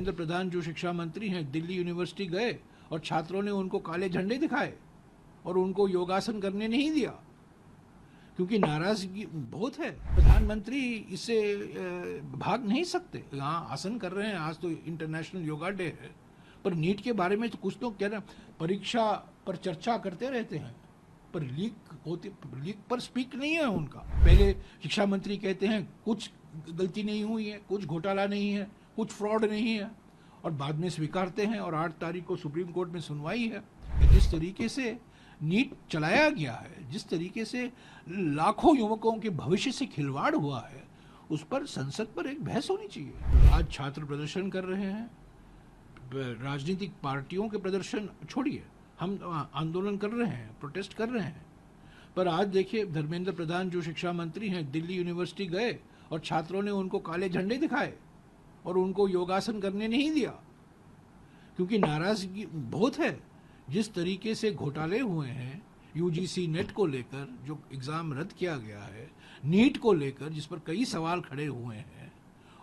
धर्मेंद्र प्रधान जो शिक्षा मंत्री हैं, दिल्ली यूनिवर्सिटी गए और छात्रों ने उनको काले झंडे दिखाए और उनको योगासन करने नहीं दिया, क्योंकि नाराजगी बहुत है। प्रधानमंत्री इससे भाग नहीं सकते। यहाँ आसन कर रहे हैं, आज तो इंटरनेशनल योगा डे है, पर नीट के बारे में तो कुछ तो कह रहे, परीक्षा पर चर्चा करते रहते हैं, पर लीक पर स्पीक नहीं है उनका। पहले शिक्षा मंत्री कहते हैं कुछ गलती नहीं हुई है, कुछ घोटाला नहीं है, कुछ फ्रॉड नहीं है, और बाद में स्वीकारते हैं। और 8 तारीख को सुप्रीम कोर्ट में सुनवाई है। जिस तरीके से नीट चलाया गया है, जिस तरीके से लाखों युवकों के भविष्य से खिलवाड़ हुआ है, उस पर संसद पर एक बहस होनी चाहिए। आज छात्र प्रदर्शन कर रहे हैं, राजनीतिक पार्टियों के प्रदर्शन छोड़िए, हम आंदोलन कर रहे हैं, प्रोटेस्ट कर रहे हैं, पर आज देखिए धर्मेंद्र प्रधान जो शिक्षा मंत्री हैं, दिल्ली यूनिवर्सिटी गए और छात्रों ने उनको काले झंडे दिखाए और उनको योगासन करने नहीं दिया, क्योंकि नाराजगी बहुत है। जिस तरीके से घोटाले हुए हैं, यूजीसी नेट को लेकर जो एग्ज़ाम रद्द किया गया है, नीट को लेकर जिस पर कई सवाल खड़े हुए हैं,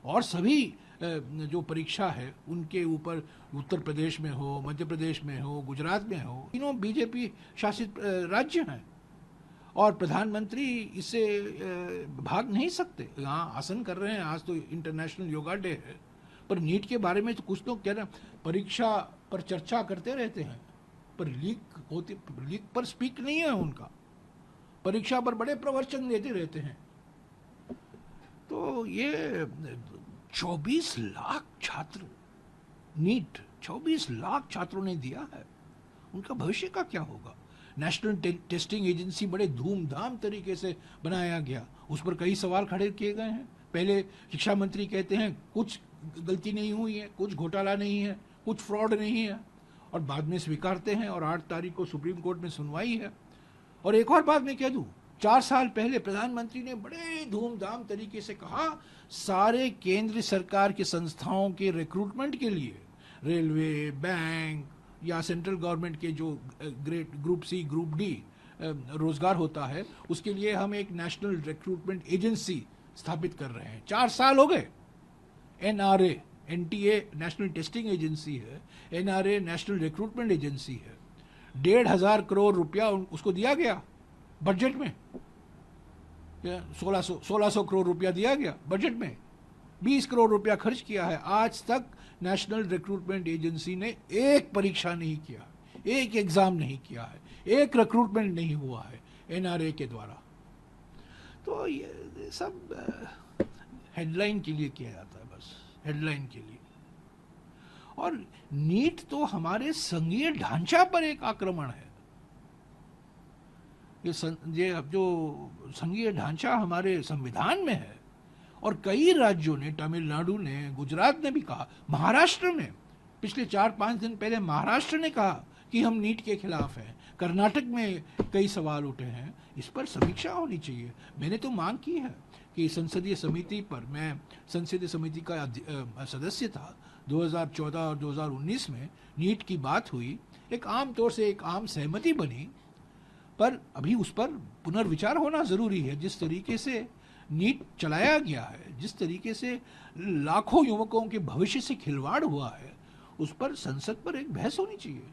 और सभी जो परीक्षा है उनके ऊपर उत्तर प्रदेश में हो, मध्य प्रदेश में हो, गुजरात में हो, तीनों बीजेपी शासित राज्य हैं, और प्रधानमंत्री इससे भाग नहीं सकते। यहाँ आसन कर रहे हैं, आज तो इंटरनेशनल योगा डे है, पर नीट के बारे में तो कुछ तो कह रहे, परीक्षा पर चर्चा करते रहते हैं, पर लीक पर स्पीक नहीं है उनका। परीक्षा पर बड़े प्रवचन देते रहते हैं। तो ये 24 लाख छात्र, नीट 24 लाख छात्रों ने दिया है, उनका भविष्य का क्या होगा? नेशनल टेस्टिंग एजेंसी बड़े धूमधाम तरीके से बनाया गया, उस पर कई सवाल खड़े किए गए हैं। पहले शिक्षा मंत्री कहते हैं कुछ गलती नहीं हुई है, कुछ घोटाला नहीं है, कुछ फ्रॉड नहीं है, और बाद में स्वीकारते हैं। और 8 तारीख को सुप्रीम कोर्ट में सुनवाई है। और एक और बात मैं कह दूं, 4 साल पहले प्रधानमंत्री ने बड़े धूमधाम तरीके से कहा, सारे केंद्र सरकार की संस्थाओं के रिक्रूटमेंट के लिए, रेलवे, बैंक या सेंट्रल गवर्नमेंट के जो ग्रुप सी, ग्रुप डी रोजगार होता है, उसके लिए हम एक नेशनल रिक्रूटमेंट एजेंसी स्थापित कर रहे हैं। 4 साल हो गए। NRA, NTA national testing agency है, एनआरए नेशनल रिक्रूटमेंट एजेंसी है। 1,500 करोड़ रुपया उसको दिया गया बजट में, 1600 करोड़ रुपया दिया गया बजट में, 20 करोड़ रुपया खर्च किया है। आज तक नेशनल रिक्रूटमेंट एजेंसी ने एक परीक्षा नहीं किया, एक एग्जाम नहीं किया है, एक रिक्रूटमेंट नहीं हुआ है एनआरए के द्वारा। तो ये सब हेडलाइन के लिए किया जाता है, बस हेडलाइन के लिए। और नीट तो हमारे संघीय ढांचा पर एक आक्रमण है। ये जो संघीय ढांचा हमारे संविधान में है, और कई राज्यों ने, तमिलनाडु ने, गुजरात ने भी कहा, महाराष्ट्र ने पिछले 4-5 दिन पहले महाराष्ट्र ने कहा कि हम नीट के खिलाफ हैं। कर्नाटक में कई सवाल उठे हैं, इस पर समीक्षा होनी चाहिए। मैंने तो मांग की है कि संसदीय समिति पर, मैं संसदीय समिति का सदस्य था 2014 और 2019 में, नीट की बात हुई, एक आम तौर से एक आम सहमति बनी, पर अभी उस पर पुनर्विचार होना जरूरी है। जिस तरीके से नीट चलाया गया है, जिस तरीके से लाखों युवकों के भविष्य से खिलवाड़ हुआ है, उस पर संसद पर एक बहस होनी चाहिए।